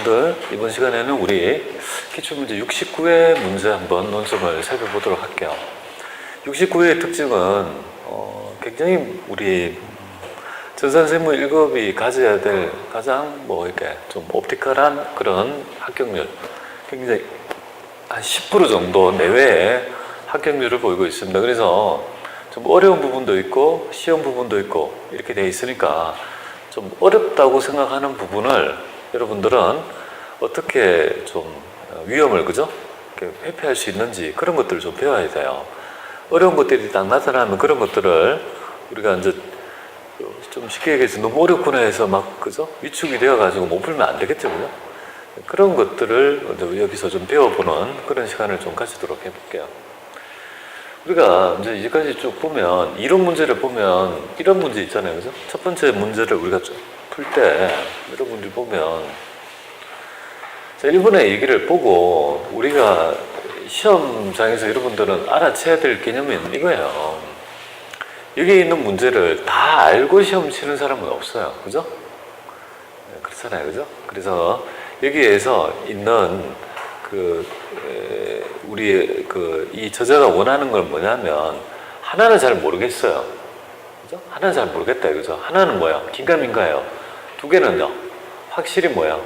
여러분들, 이번 시간에는 우리 기출문제 69회 문제 한번 논점을 살펴보도록 할게요. 69회의 특징은 굉장히 우리 전산세무 1급이 가져야 될 가장 이렇게 좀 옵티컬한 그런 합격률, 굉장히 한 10% 정도 내외의 합격률을 보이고 있습니다. 그래서 좀 어려운 부분도 있고 쉬운 부분도 있고 이렇게 돼 있으니까 좀 어렵다고 생각하는 부분을 여러분들은 어떻게 좀 위험을 이렇게 회피할 수 있는지 그런 것들을 좀 배워야 돼요. 어려운 것들이 딱 나타나면 그런 것들을 우리가 이제 좀 쉽게 얘기해서 너무 어렵구나 해서 위축이 되어가지고 못 풀면 안 되겠죠, 그죠? 그런 것들을 여기서 좀 배워보는 그런 시간을 좀 가지도록 해볼게요. 우리가 이제까지 쭉 보면, 이론 문제를 보면 이런 문제 있잖아요, 그죠? 첫 번째 문제를 우리가 풀 때, 여러분들이 보면, 자, 1번의 얘기를 보고 우리가 시험장에서 여러분들은 알아채야 될 개념은 이거예요. 여기 있는 문제를 다 알고 시험 치는 사람은 없어요, 그죠? 그렇잖아요, 그죠? 그래서 여기에서 있는 우리 이 저자가 원하는 건 뭐냐면 하나는 잘 모르겠어요, 그죠? 하나는 잘 모르겠다, 그죠? 하나는 뭐야? 긴가민가예요. 두 개는요, 확실히 뭐야?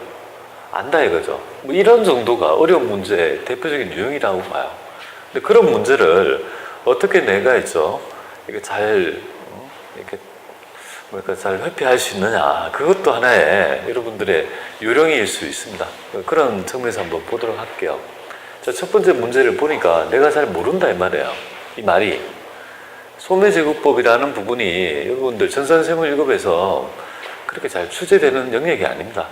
안다, 이거죠. 이런 정도가 어려운 문제의 대표적인 유형이라고 봐요. 근데 그런 문제를 어떻게 내가 이렇게 잘 잘 회피할 수 있느냐, 그것도 하나의 여러분들의 요령일 수 있습니다. 그런 측면에서 한번 보도록 할게요. 자, 첫 번째 문제를 보니까 내가 잘 모른다 이 말이에요. 이 말이 소매제국법이라는 부분이 여러분들 전산세무 1급에서 그렇게 잘 출제되는 영역이 아닙니다.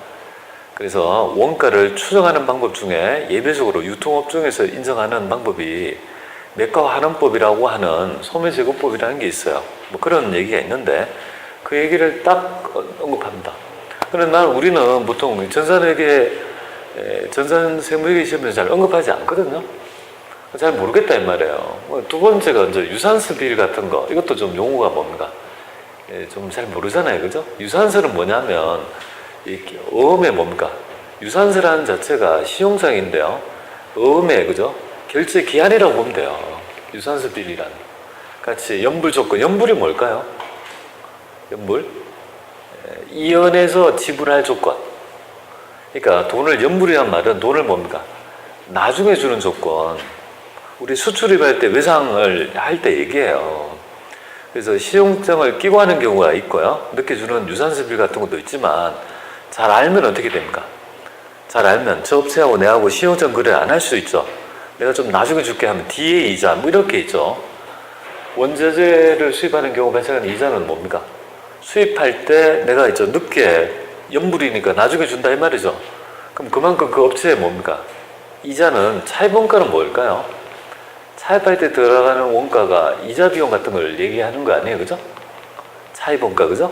그래서 원가를 추정하는 방법 중에 예외적으로 유통업종에서 인정하는 방법이 매가환원법이라고 하는 소매제국법이라는 게 있어요. 그런 얘기가 있는데 그 얘기를 딱 언급합니다. 그런데 우리는 보통 전산세무회계 시험에서 잘 언급하지 않거든요. 잘 모르겠다 이 말이에요. 두 번째가 이제 유산서 비율 같은 거, 이것도 좀 용어가 뭡니까? 좀 잘 모르잖아요, 그죠? 유산서는 뭐냐면 어음에 뭡니까? 유산서라는 자체가 시용장인데요. 어음에 그죠? 결제 기한이라고 보면 돼요. 유산서 비율이란 같이 연불 조건, 연불이 뭘까요? 연불? 이연에서 지불할 조건. 그러니까 돈을, 연불이란 말은 돈을 뭡니까? 나중에 주는 조건. 우리 수출입할 때 외상을 할 때 얘기해요. 그래서 시용장을 끼고 하는 경우가 있고요. 늦게 주는 유산서 비율 같은 것도 있지만 잘 알면 어떻게 됩니까? 잘 알면 저 업체하고 내하고 시용장 거래 안 할 수 있죠. 내가 좀 나중에 줄게 하면 뒤에 이자 이렇게 있죠. 원자재를 수입하는 경우 발생하는 이자는 뭡니까? 수입할 때 내가 늦게 연불이니까 나중에 준다 이 말이죠. 그럼 그만큼 그 업체에 뭡니까? 이자는 차입 원가는 뭘까요? 차입할 때 들어가는 원가가 이자 비용 같은 걸 얘기하는 거 아니에요, 그죠? 차입 원가, 그죠?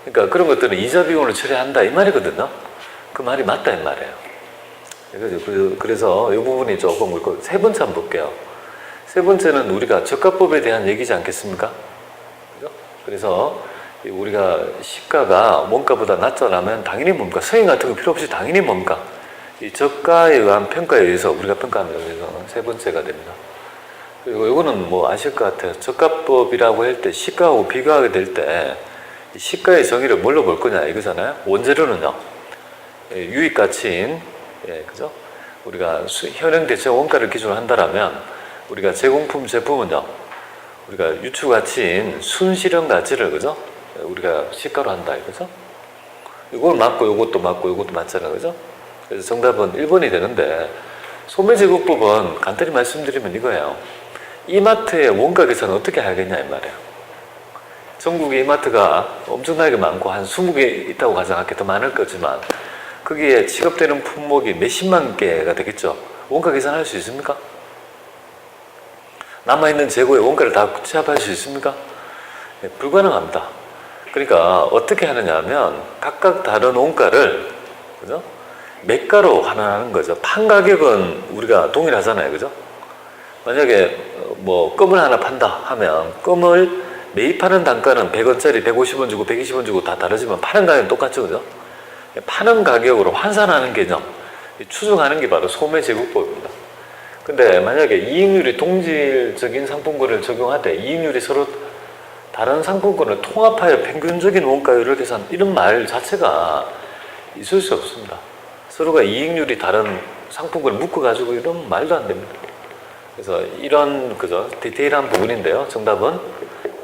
그러니까 그런 것들은 이자 비용으로 처리한다 이 말이거든요. 그 말이 맞다 이 말이에요. 그래서 이 부분이 조금 그렇고, 세 번째 한번 볼게요. 세 번째는 우리가 저가법에 대한 얘기지 않겠습니까? 그죠? 그래서 우리가 시가가 원가보다 낮다라면 당연히 뭡니까? 승인 같은 거 필요 없이 당연히 뭡니까? 이 저가에 의한 평가에 의해서 우리가 평가합니다. 그래서 세 번째가 됩니다. 그리고 이거는 아실 것 같아요. 저가법이라고 할 때 시가하고 비교하게 될 때 시가의 정의를 뭘로 볼 거냐 이거잖아요. 원재료는요, 유입가치인, 그죠? 우리가 현행 대체 원가를 기준으로 한다라면 우리가 제공품 제품은요, 우리가 유추가치인 순실현 가치를, 그죠? 우리가 시가로 한다 이거죠. 이걸 맞고 이것도 맞고 이것도 맞잖아요, 그죠? 그래서 정답은 1번이 되는데, 소매제국법은 간단히 말씀드리면 이거예요. 이마트의 원가 계산은 어떻게 하겠냐 이 말이에요. 전국에 이마트가 엄청나게 많고 한 20개 있다고 가정할게 더 많을 거지만 거기에 취급되는 품목이 몇십만 개가 되겠죠. 원가 계산할 수 있습니까? 남아있는 재고의 원가를 다 취합할 수 있습니까? 네, 불가능합니다. 그러니까 어떻게 하느냐 하면 각각 다른 원가를, 그죠? 매가로 환원하는 거죠. 판 가격은 우리가 동일하잖아요, 그죠? 만약에 껌을 하나 판다 하면 껌을 매입하는 단가는 100원짜리 150원 주고 120원 주고 다 다르지만 파는 가격은 똑같죠, 그죠? 파는 가격으로 환산하는 개념, 추정하는 게 바로 소매제국법입니다. 근데 만약에 이익률이 동질적인 상품권을 적용하되 이익률이 서로 다른 상품권을 통합하여 평균적인 원가율을 계산, 이런 말 자체가 있을 수 없습니다. 서로가 이익률이 다른 상품권을 묶어가지고 이런 말도 안 됩니다. 그래서 이런 그저 디테일한 부분인데요. 정답은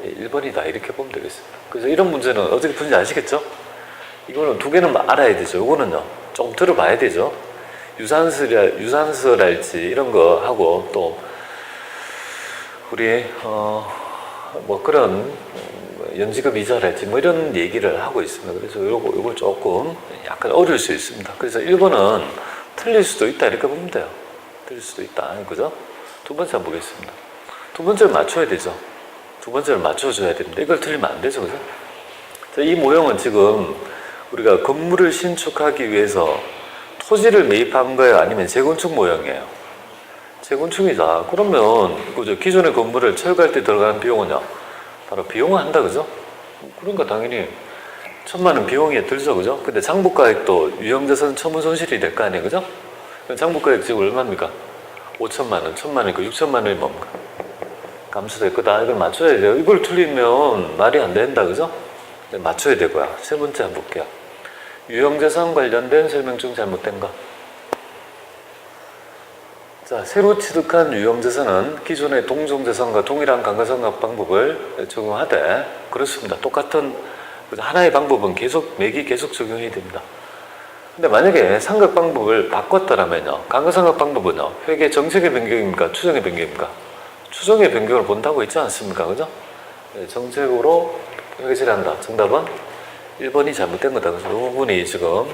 1번이다 이렇게 보면 되겠습니다. 그래서 이런 문제는 어떻게 푸는지 아시겠죠? 이거는 두 개는 알아야 되죠. 이거는요 좀 들어봐야 되죠. 유산슬랄지 이런 거 하고 또 우리 뭐 그런 연지급 이자랄지 뭐 이런 얘기를 하고 있습니다. 그래서 요거 조금 약간 어려울 수 있습니다. 그래서 1번은 틀릴 수도 있다 이렇게 보면 돼요. 틀릴 수도 있다. 그죠? 두 번째 한번 보겠습니다. 두 번째를 맞춰야 되죠. 두 번째를 맞춰줘야 됩니다. 이걸 틀리면 안 되죠. 그죠? 자, 이 모형은 지금 우리가 건물을 신축하기 위해서 토지를 매입한 거예요? 아니면 재건축 모형이에요? 재건축이다. 그러면 그죠? 기존의 건물을 철거할 때 들어가는 비용은요? 바로 비용을 한다. 그죠? 그러니까 당연히 1,000만 원 비용이 들죠. 그죠? 근데 장부가액도 유형자산 처분 손실이 될 거 아니에요. 그죠? 장부가액 지금 얼마입니까? 5,000만 원, 1,000만 원이고 6,000만 원이 뭡니까? 감소될 거다. 이걸 맞춰야 돼요. 이걸 틀리면 말이 안 된다. 그죠? 맞춰야 되고요. 세 번째 한번 볼게요. 유형자산 관련된 설명 중 잘못된 거. 자, 새로 취득한 유형자산은 기존의 동종자산과 동일한 감가상각 방법을 적용하되, 그렇습니다. 똑같은 하나의 방법은 매기 계속 적용해야 됩니다. 근데 만약에 상각 방법을 바꿨다라면요, 감가상각 방법은요, 회계 정책의 변경입니까? 추정의 변경입니까? 추정의 변경을 본다고 했지 않습니까? 그죠? 정책으로 회계 처리한다. 정답은 1번이 잘못된 거다. 그래서 이 부분이 지금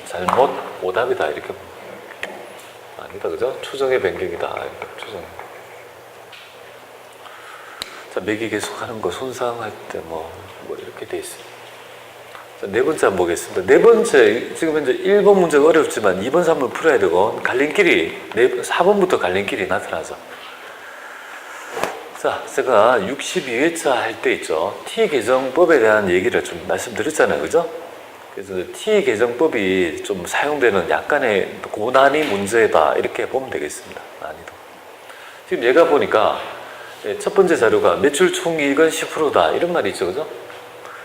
잘못 오답이다. 이렇게 봅니다. 아니다. 그죠? 추정의 변경이다. 추정. 자, 매기 계속하는 거 손상할 때 뭐 이렇게 돼 있습니다. 자, 네 번째 한번 보겠습니다. 네 번째, 지금 현재 1번 문제가 어렵지만 2번, 3번 풀어야 되고, 갈림길이, 4번부터 갈림길이 나타나죠. 자, 제가 62회차 할 때 있죠. T개정법에 대한 얘기를 좀 말씀드렸잖아요. 그죠? 그래서 T개정법이 좀 사용되는 약간의 고난이 문제다. 이렇게 보면 되겠습니다. 난이도. 지금 얘가 보니까 첫 번째 자료가 매출 총이익은 10%다. 이런 말이 있죠. 그죠?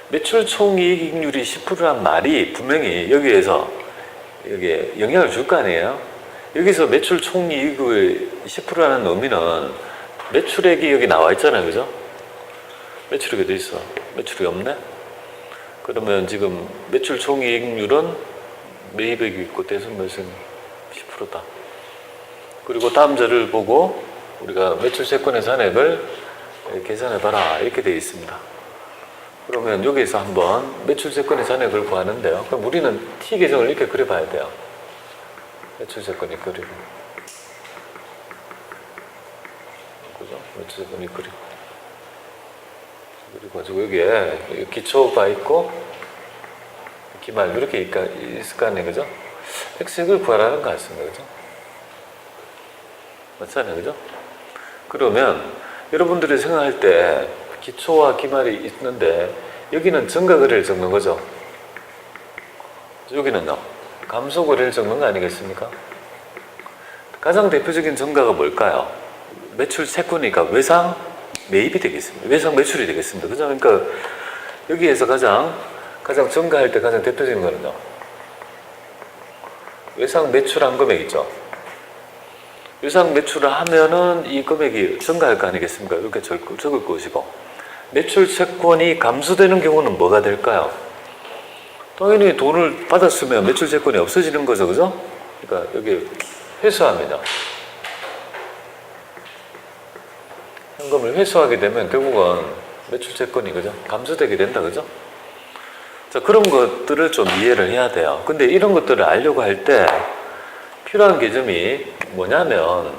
매출 총이익률이 10%란 말이 분명히 여기에 영향을 줄 거 아니에요? 여기서 매출 총이익의 10%라는 의미는 매출액이 여기 나와 있잖아요. 그죠? 매출액이 어디 있어? 매출액이 없네? 그러면 지금 매출 총이익률은 매입액이 있고 대손매수는 10%다. 그리고 다음 자료를 보고 우리가 매출 채권의 잔액을 계산해봐라. 이렇게 되어 있습니다. 그러면 여기에서 한번 매출 채권의 잔액을 구하는데요. 그럼 우리는 T 계정을 이렇게 그려봐야 돼요. 매출 채권이 그리고. 그죠? 매출 채권이 그리고. 그리고 가지고 여기에 기초가 있고, 기말, 이렇게 있을 거 아니에요. 그죠? X를 구하라는 거 같습니다. 그죠? 맞잖아요. 그죠? 그러면 여러분들이 생각할 때 기초와 기말이 있는데 여기는 증가거래를 적는 거죠. 여기는요, 감소거래를 적는 거 아니겠습니까? 가장 대표적인 증가가 뭘까요? 매출 채권이니까 외상 매입이 되겠습니다. 외상 매출이 되겠습니다. 그죠? 그러니까 여기에서 가장 증가할 때 가장 대표적인 거는요, 외상 매출한 금액 있죠. 외상 매출을 하면은 이 금액이 증가할 거 아니겠습니까? 이렇게 적을 것이고, 매출 채권이 감소되는 경우는 뭐가 될까요? 당연히 돈을 받았으면 매출 채권이 없어지는 거죠. 그죠? 그러니까 여기 회수하면요, 현금을 회수하게 되면 결국은 매출 채권이, 그죠? 감소되게 된다. 그죠? 자, 그런 것들을 좀 이해를 해야 돼요. 근데 이런 것들을 알려고 할 때 필요한 개념이 뭐냐면,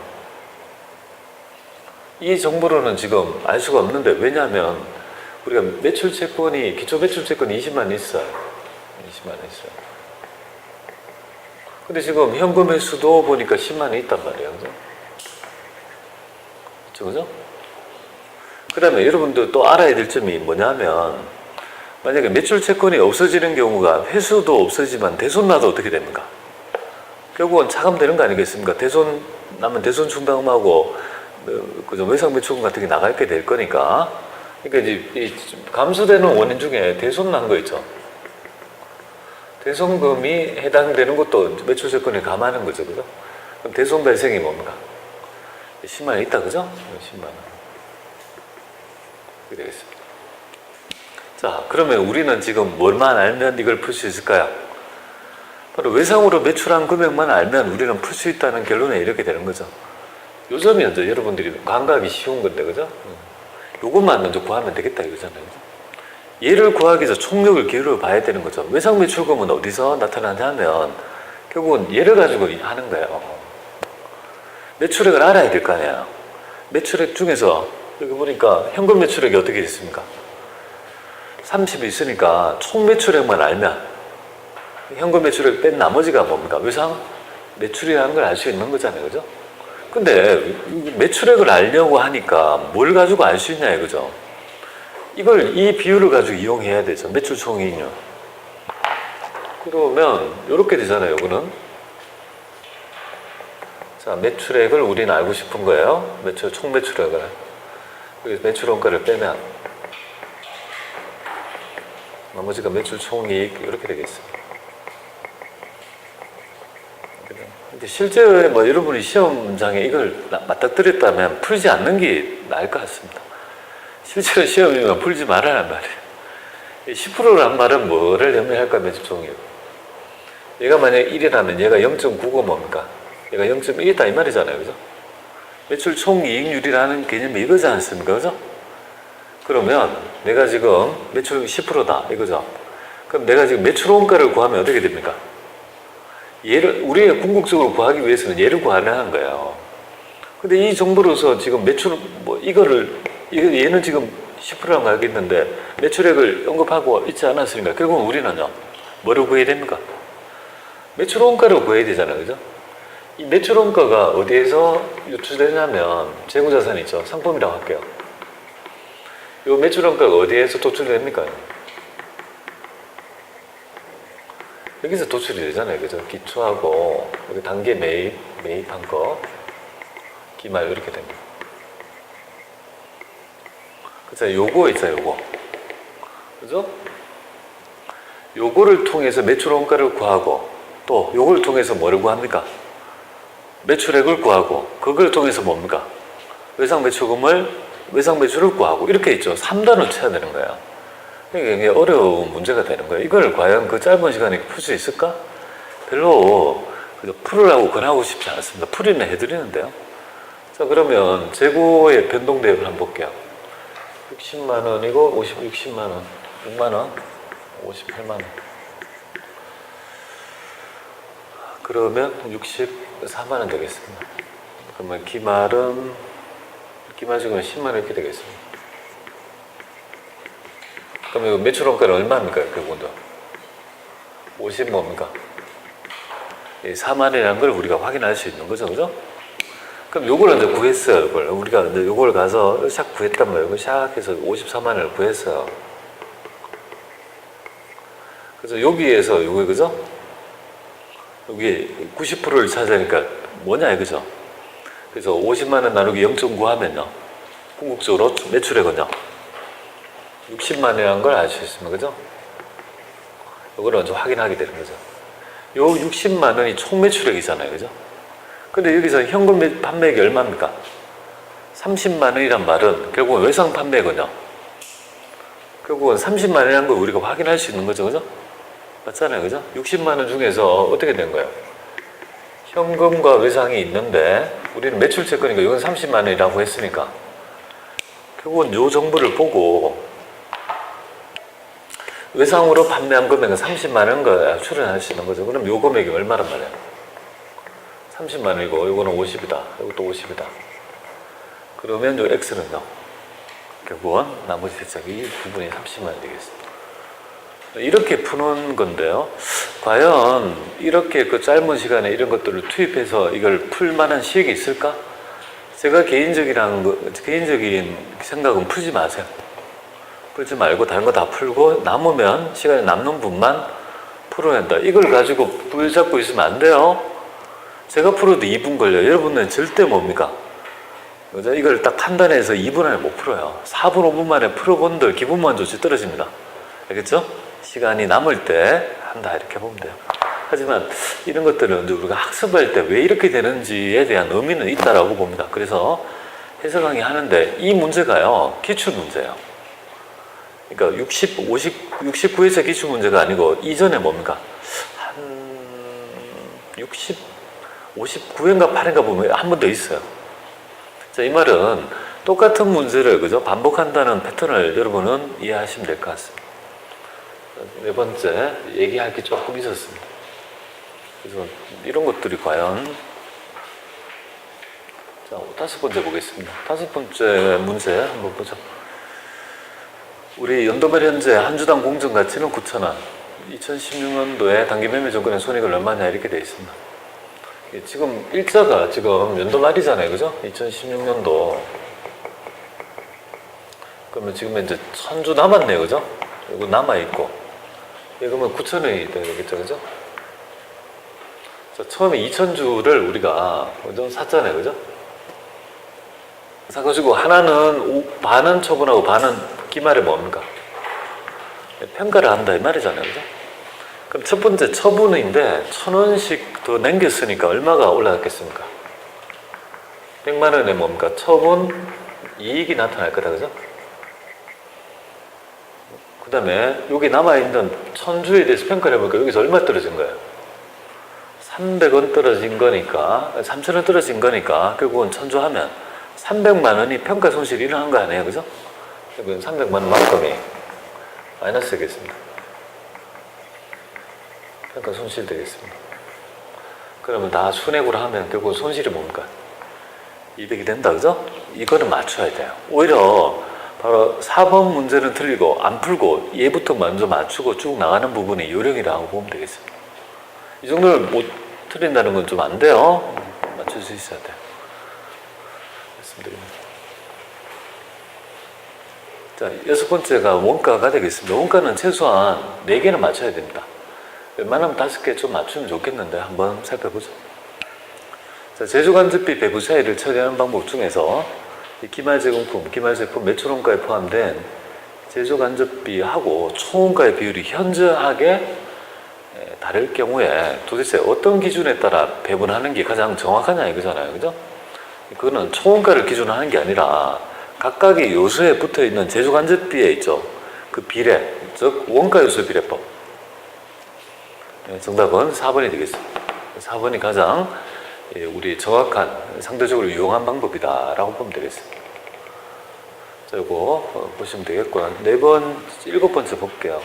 이 정보로는 지금 알 수가 없는데, 왜냐하면 우리가 매출 채권이, 기초 매출 채권이 20만 있어요. 20만 있어요. 근데 지금 현금 회수도 보니까 10만이 있단 말이에요. 그죠? 그죠? 그 다음에 여러분들 또 알아야 될 점이 뭐냐면, 만약에 매출 채권이 없어지는 경우가 회수도 없어지만 대손 나도 어떻게 됩니까? 결국은 차감되는 거 아니겠습니까? 대손 나면 대손 충당금하고 그죠 외상 매출금 같은 게 나가게 될 거니까. 그러니까 이제 이 감소되는 원인 중에 대손 난 거 있죠. 대손금이 해당되는 것도 매출 채권에 감하는 거죠, 그죠? 그럼 대손 발생이 뭡니까? 10만 원 있다, 그죠? 10만 원. 이렇게 되겠습니다. 자, 그러면 우리는 지금 뭘만 알면 이걸 풀 수 있을까요? 바로 외상으로 매출한 금액만 알면 우리는 풀 수 있다는 결론에 이렇게 되는 거죠. 요 점이 이제 여러분들이 감각이 쉬운 건데, 그죠? 요것만 먼저 구하면 되겠다 이거잖아요. 얘를 구하기 위해서 총력을 기울여 봐야 되는 거죠. 외상 매출금은 어디서 나타나냐면 결국은 얘를 가지고 하는 거예요. 매출액을 알아야 될 거 아니에요. 매출액 중에서 여기 보니까 현금 매출액이 어떻게 있습니까? 30이 있으니까 총 매출액만 알면 현금 매출액 뺀 나머지가 뭡니까? 외상 매출이라는 걸 알 수 있는 거잖아요. 그죠? 근데 매출액을 알려고 하니까 뭘 가지고 알 수 있냐 이거죠. 이걸 이 비율을 가지고 이용해야 되죠. 매출 총이익률. 그러면 이렇게 되잖아요. 이거는 자 매출액을 우리는 알고 싶은 거예요. 매출 총 매출액을 여기서 매출 원가를 빼면 나머지가 매출 총이익 이렇게 되겠습니다. 근데 실제 뭐 여러분이 시험장에 이걸 맞닥뜨렸다면 풀지 않는 게 나을 것 같습니다. 실제로 시험이면 풀지 말아란 말이에요. 10%란 말은 뭐를 의미할까? 매출 총이익. 얘가 만약에 1이라면 얘가 0.9가 뭡니까? 얘가 0.1이다 이 말이잖아요. 그죠? 매출 총이익률이라는 개념이 이거지 않습니까? 그죠? 그러면 내가 지금 매출 10%다 이거죠? 그럼 내가 지금 매출 원가를 구하면 어떻게 됩니까? 얘를 우리가 궁극적으로 구하기 위해서는 얘를 구하려는 거예요. 근데 이 정보로서 지금 매출 뭐 얘는 지금 10%라고 알겠는데 매출액을 언급하고 있지 않았으니까 결국은 우리는요 뭐를 구해야 됩니까? 매출 원가를 구해야 되잖아요. 그죠? 이 매출 원가가 어디에서 유출되냐면 재무자산이 있죠. 상품이라고 할게요. 이 매출 원가가 어디에서 도출됩니까? 여기서 도출이 되잖아요. 그죠? 기초하고 여기 단계 매입한 거 기말 이렇게 됩니다. 그죠? 요거 있어요. 요거. 그죠? 요거를 통해서 매출 원가를 구하고 또 요걸 통해서 뭐를 구합니까? 매출액을 구하고 그걸 통해서 뭡니까? 외상 매출을 구하고 이렇게 있죠. 3단을 쳐야 되는 거예요. 이게 어려운 문제가 되는 거예요. 이걸 과연 그 짧은 시간에 풀 수 있을까? 별로 풀으라고 권하고 싶지 않습니다. 풀이는 해드리는데요. 자, 그러면 재고의 변동 대입을 한번 볼게요. 60만 원이고 60만 원, 6만 원, 58만 원. 그러면 64만 원 되겠습니다. 그러면 기말 지금 10만 원 이렇게 되겠습니다. 그럼 이거 매출 원가는 얼마입니까? 그분도 50 뭡니까? 4만 원이라는 걸 우리가 확인할 수 있는 거죠, 그죠? 그럼 요걸 이제 구했어요. 우리가 이제 요걸 가서 샥 구했단 말이에요. 샥 해서 54만 원을 구했어요. 그래서 여기에서 요거 그죠? 여기 90%를 찾으니까 뭐냐 이거죠? 그래서 50만 원 나누기 0.9 하면요. 궁극적으로 매출액은요. 60만 원이라는 걸 알 수 있습니다. 그죠? 요거를 먼저 확인하게 되는 거죠. 요 60만 원이 총 매출액이잖아요. 그죠? 근데 여기서 현금 판매액이 얼마입니까? 30만 원이란 말은 결국은 외상 판매액은요. 결국은 30만 원이라는 걸 우리가 확인할 수 있는 거죠. 그죠? 맞잖아요. 그죠? 60만 원 중에서 어떻게 된 거예요? 현금과 외상이 있는데 우리는 매출 채권이니까 이건 30만 원이라고 했으니까 결국은 요 정보를 보고 외상으로 판매한 금액은 30만 원과 출연할 수 있는 거죠. 그럼 요 금액이 얼마란 말이에요? 30만 원이고 요거는 50이다. 이것도 50이다. 그러면 요 X는요. 결국은 나머지 대책 이 부분이 30만 원이 되겠습니다. 이렇게 푸는 건데요. 과연 이렇게 그 짧은 시간에 이런 것들을 투입해서 이걸 풀 만한 시획이 있을까? 제가 개인적인 생각은 풀지 마세요. 풀지 말고 다른 거 다 풀고 남으면 시간이 남는 분만 풀어낸다. 이걸 가지고 붙잡고 있으면 안 돼요. 제가 풀어도 2분 걸려요. 여러분은 절대 뭡니까? 그죠? 이걸 딱 판단해서 2분 안에 못 풀어요. 4분, 5분 만에 풀어본들 기분만 좋지 떨어집니다. 알겠죠? 시간이 남을 때 한다 이렇게 보면 돼요. 하지만 이런 것들은 우리가 학습할 때 왜 이렇게 되는지에 대한 의미는 있다라고 봅니다. 그래서 해설 강의 하는데 이 문제가요, 기출 문제예요. 그러니까 69회차 기출 문제가 아니고 이전에 뭡니까? 한 59회인가 8회인가 보면 한 번 더 있어요. 자, 이 말은 똑같은 문제를 그죠? 반복한다는 패턴을 여러분은 이해하시면 될 것 같습니다. 네 번째, 얘기할 게 조금 있었습니다. 그래서 이런 것들이 과연, 자, 다섯 번째 보겠습니다. 다섯 번째 문제 한번 보죠. 우리 연도말 현재 한 주당 공정 가치는 9,000원. 2016년도에 단기 매매 조건의 손익을 얼마냐 이렇게 되어 있습니다. 지금 일자가 지금 연도 말이잖아요, 그죠? 2016년도. 그러면 지금 이제 1,000주 남았네요, 그죠? 이거 남아있고. 그러면 9,000원이 되겠죠, 그죠? 자, 처음에 2,000주를 우리가 먼저 샀잖아요, 그죠? 사가지고 하나는 반은 처분하고 반은 기말에 뭡니까? 평가를 한다 이 말이잖아요, 그죠? 그럼 첫 번째 처분인데 1,000원씩 더 남겼으니까 얼마가 올라갔겠습니까? 100만 원에 뭡니까? 처분 이익이 나타날 거다, 그죠? 그 다음에 여기 남아있는 1,000주에 대해서 평가를 해보니까 여기서 얼마 떨어진 거예요? 300원 떨어진 거니까, 3,000원 떨어진 거니까 결국은 1,000주 하면 300만 원이 평가 손실이 일어난 거 아니에요, 그죠? 그럼 300만 원만큼이 마이너스 되겠습니다. 평가 손실 되겠습니다. 그러면 다 순액으로 하면 결국 손실이 뭡니까? 200이 된다, 그죠? 이거는 맞춰야 돼요. 오히려 바로 4번 문제는 틀리고 안 풀고 얘부터 먼저 맞추고 쭉 나가는 부분이 요령이라고 보면 되겠습니다. 이 정도를 못 틀린다는 건 좀 안 돼요. 맞출 수 있어야 돼요. 말씀드립니다. 자, 여섯 번째가 원가가 되겠습니다. 원가는 최소한 4개는 맞춰야 됩니다. 웬만하면 5개 좀 맞추면 좋겠는데 한번 살펴보죠. 자, 제조간접비 배부 차이를 처리하는 방법 중에서 기말제공품, 기말제품 매출원가에 포함된 제조간접비하고 총원가의 비율이 현저하게 다를 경우에 도대체 어떤 기준에 따라 배분하는 게 가장 정확하냐 이거잖아요, 그죠? 그거는 총원가를 기준으로 하는 게 아니라 각각의 요소에 붙어있는 제조간접비에 있죠. 그 비례, 즉 원가요소 비례법. 정답은 4번이 되겠습니다. 4번이 가장 우리 정확한, 상대적으로 유용한 방법이다라고 보면 되겠습니다. 자, 이거 보시면 되겠고요. 7번째 볼게요.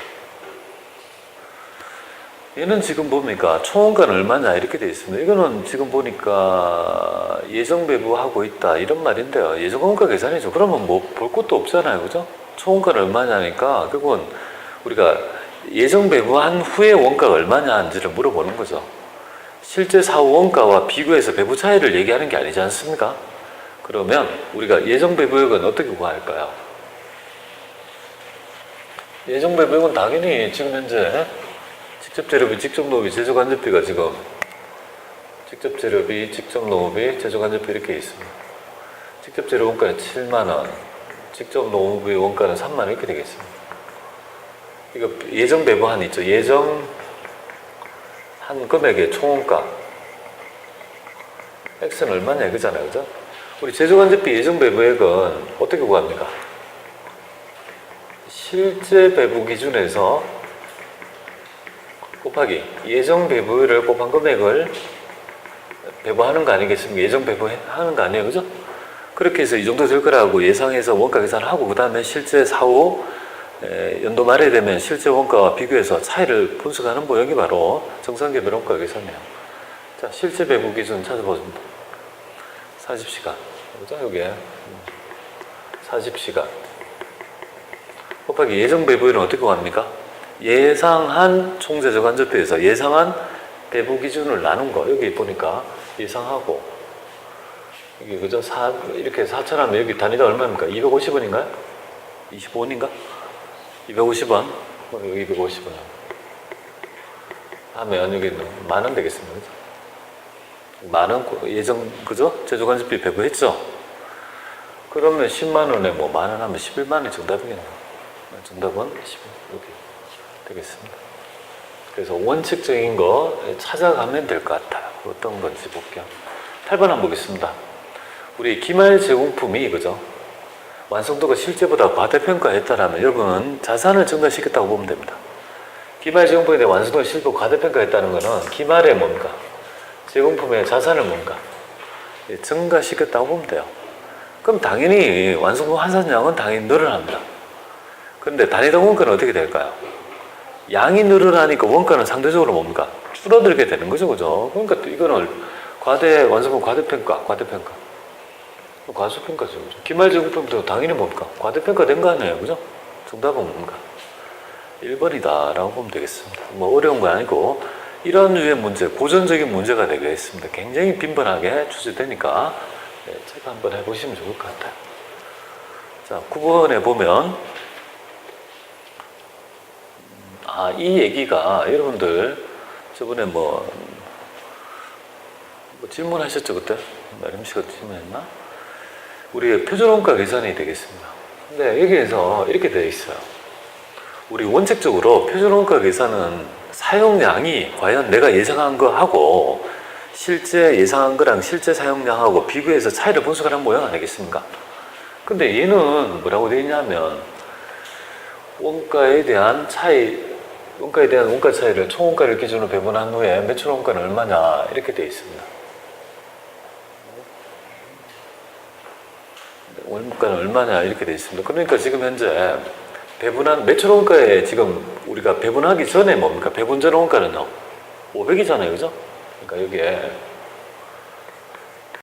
얘는 지금 보니까 총원가는 얼마냐 이렇게 되어 있습니다. 이거는 지금 보니까 예정 배부하고 있다 이런 말인데요. 예정원가 계산이죠. 그러면 뭐 볼 것도 없잖아요, 그죠? 총원가는 얼마냐니까 결국은 우리가 예정 배부한 후에 원가가 얼마냐인지를 물어보는 거죠. 실제 사후 원가와 비교해서 배부 차이를 얘기하는 게 아니지 않습니까? 그러면 우리가 예정 배부액은 어떻게 구할까요? 예정 배부액은 당연히 지금 현재 직접 재료비, 직접 노비, 제조간접비가 지금 직접 재료비, 직접 노비, 제조간접비 이렇게 있습니다. 직접 재료 원가는 7만 원, 직접 노비 원가는 3만 원 이렇게 되겠습니다. 이거 예정 배부한 있죠. 예정 한 금액의 총원가 X는 얼마냐 이거잖아요, 그죠? 우리 제조간접비 예정 배부액은 어떻게 구합니까? 실제 배부 기준에서 곱하기 예정 배부를 곱한 금액을 배부하는 거 아니겠습니까? 예정 배부하는 거 아니에요, 그죠? 그렇게 해서 이 정도 될 거라고 예상해서 원가 계산하고 그 다음에 실제 사후 연도 말에 되면 실제 원가와 비교해서 차이를 분석하는 모형이 바로 정상개별 원가 계산이에요. 자, 실제 배부 기준 찾아보십니다. 40시간. 그죠? 여기에 40시간. 곱하기 예정 배부율은 어떻게 구합니까? 예상한 총제조간접비에서 예상한 배부 기준을 나눈 거. 여기 보니까 예상하고 이게 그죠? 이렇게 4천 하면 여기 단위가 얼마입니까? 250원인가요? 25원인가? 250원, 여기 250원 하면 여기 만 원 되겠습니다. 그죠? 만 원, 예전, 그죠? 제조관리비 배부했죠? 그러면 10만 원에 뭐 만 원 하면 11만 원이 정답이겠네요. 정답은 11, 여기 되겠습니다. 그래서 원칙적인 거 찾아가면 될 것 같아요. 어떤 건지 볼게요. 8번 한번 보겠습니다. 우리 기말 제공품이, 그죠? 완성도가 실제보다 과대평가했다라면 여러분은 자산을 증가시켰다고 보면 됩니다. 기말 제공품에 대해 완성도가 실제보다 과대평가했다는 것은 기말에 뭡니까? 제공품의 자산을 뭔가 증가시켰다고 보면 돼요. 그럼 당연히 완성도 환산량은 당연히 늘어납니다. 그런데 단위당 원가는 어떻게 될까요? 양이 늘어나니까 원가는 상대적으로 뭡니까? 줄어들게 되는 거죠, 그죠? 그러니까 이거는 완성도 과대평가. 과소평가죠, 그죠? 기말 제공품도 당연히 뭡니까? 과대평가된 거 아니에요, 그죠? 정답은 뭡니까? 1번이다 라고 보면 되겠습니다. 뭐 어려운 거 아니고 이런 류의 문제, 고전적인 문제가 되겠습니다. 굉장히 빈번하게 출제되니까 책 한번 해보시면 좋을 것 같아요. 자, 9번에 보면 이 얘기가 여러분들 저번에 뭐 질문하셨죠, 그때? 나림 씨가 질문했나? 우리의 표준원가 계산이 되겠습니다. 근데 여기에서 이렇게 되어 있어요. 우리 원칙적으로 표준원가 계산은 사용량이 과연 내가 예상한 거하고 실제 예상한 거랑 실제 사용량하고 비교해서 차이를 분석하는 모양 아니겠습니까? 근데 얘는 뭐라고 되어 있냐면 원가에 대한 원가 차이를 총원가를 기준으로 배분한 후에 매출 원가는 얼마냐 이렇게 되어 있습니다. 원가는 얼마냐 이렇게 되어 있습니다. 그러니까 지금 현재 배분한 매출 원가에 지금 우리가 배분하기 전에 뭡니까? 배분 전 원가는 500이잖아요, 그죠? 그러니까 여기에